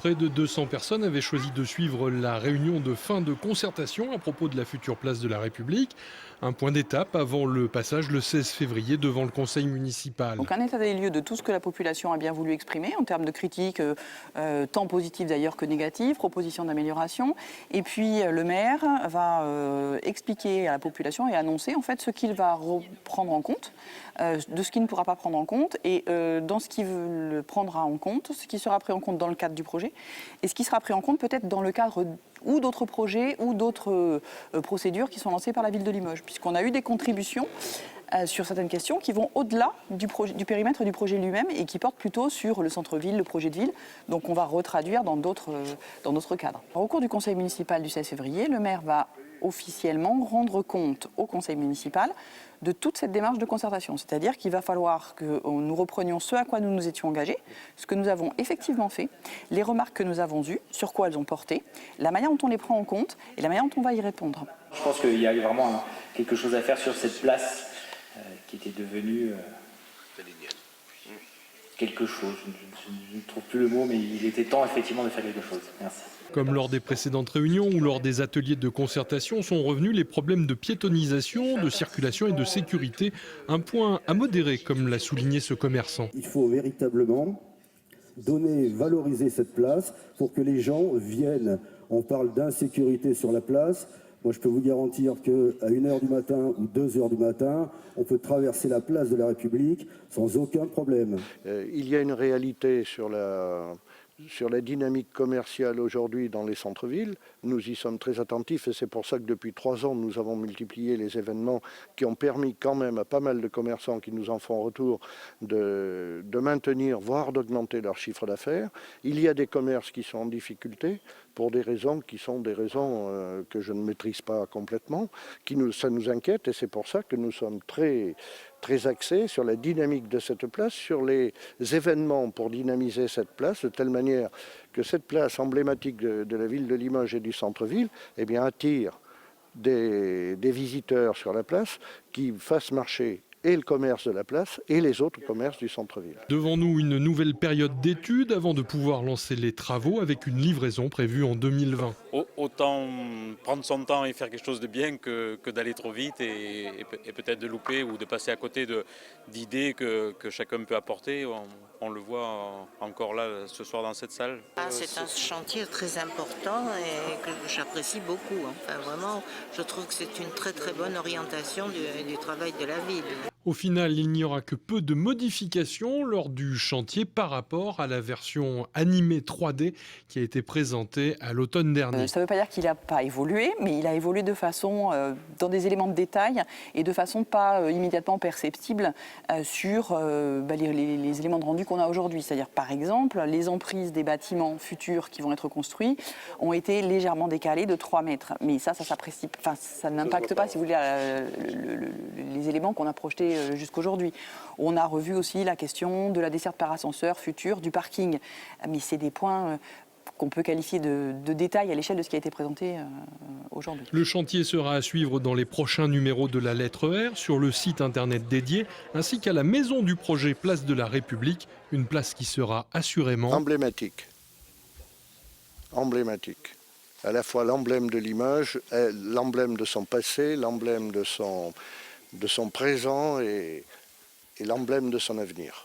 Près de 200 personnes avaient choisi de suivre la réunion de fin de concertation à propos de la future place de la République. Un point d'étape avant le passage le 16 février devant le conseil municipal. Donc un état des lieux de tout ce que la population a bien voulu exprimer en termes de critiques, tant positives d'ailleurs que négatives, propositions d'amélioration. Et puis le maire va expliquer à la population et annoncer en fait ce qu'il va prendre en compte, de ce qu'il ne pourra pas prendre en compte et dans ce qu'il le prendra en compte, ce qui sera pris en compte dans le cadre du projet et ce qui sera pris en compte peut-être dans le cadre ou d'autres projets ou d'autres procédures qui sont lancées par la ville de Limoges, puisqu'on a eu des contributions sur certaines questions qui vont au-delà du périmètre du projet lui-même et qui portent plutôt sur le centre-ville, le projet de ville. Donc on va retraduire dans d'autres cadres. Au cours du conseil municipal du 16 février, le maire va officiellement rendre compte au conseil municipal de toute cette démarche de concertation. C'est-à-dire qu'il va falloir que nous reprenions ce à quoi nous nous étions engagés, ce que nous avons effectivement fait, les remarques que nous avons eues, sur quoi elles ont porté, la manière dont on les prend en compte et la manière dont on va y répondre. Je pense qu'il y a vraiment quelque chose à faire sur cette place qui était devenue quelque chose. Je ne trouve plus le mot, mais il était temps effectivement de faire quelque chose. Merci. Comme lors des précédentes réunions ou lors des ateliers de concertation sont revenus les problèmes de piétonisation, de circulation et de sécurité. Un point à modérer, comme l'a souligné ce commerçant. Il faut véritablement valoriser cette place pour que les gens viennent. On parle d'insécurité sur la place. Moi, je peux vous garantir qu'à 1h du matin ou 2h du matin, on peut traverser la place de la République sans aucun problème. Il y a une réalité sur la dynamique commerciale aujourd'hui dans les centres-villes. Nous y sommes très attentifs et c'est pour ça que depuis 3 ans, nous avons multiplié les événements qui ont permis quand même à pas mal de commerçants qui nous en font retour de maintenir, voire d'augmenter leur chiffre d'affaires. Il y a des commerces qui sont en difficulté pour des raisons qui sont des raisons que je ne maîtrise pas complètement, ça nous inquiète et c'est pour ça que nous sommes très axés sur la dynamique de cette place, sur les événements pour dynamiser cette place, de telle manière que cette place emblématique de la ville de Limoges et du centre-ville attire des visiteurs sur la place qui fassent marcher et le commerce de la place et les autres commerces du centre-ville. Devant nous, une nouvelle période d'études avant de pouvoir lancer les travaux avec une livraison prévue en 2020. Autant prendre son temps et faire quelque chose de bien que d'aller trop vite et peut-être de louper ou de passer à côté d'idées que chacun peut apporter. On le voit encore là ce soir dans cette salle. C'est un chantier très important et que j'apprécie beaucoup. Enfin, vraiment, je trouve que c'est une très très bonne orientation du travail de la ville. Au final, il n'y aura que peu de modifications lors du chantier par rapport à la version animée 3D qui a été présentée à l'automne dernier. Ça ne veut pas dire qu'il n'a pas évolué, mais il a évolué de façon, dans des éléments de détail et de façon pas immédiatement perceptible sur les éléments de rendu qu'on a aujourd'hui. C'est-à-dire, par exemple, les emprises des bâtiments futurs qui vont être construits ont été légèrement décalées de 3 mètres. Mais ça n'impacte pas, si vous voulez, les éléments qu'on a projetés jusqu'aujourd'hui. On a revu aussi la question de la desserte par ascenseur future du parking. Mais c'est des points qu'on peut qualifier de détail à l'échelle de ce qui a été présenté aujourd'hui. Le chantier sera à suivre dans les prochains numéros de la lettre R sur le site internet dédié, ainsi qu'à la maison du projet Place de la République, une place qui sera assurément emblématique. À la fois l'emblème de Limoges, l'emblème de son passé, l'emblème de son présent et l'emblème de son avenir.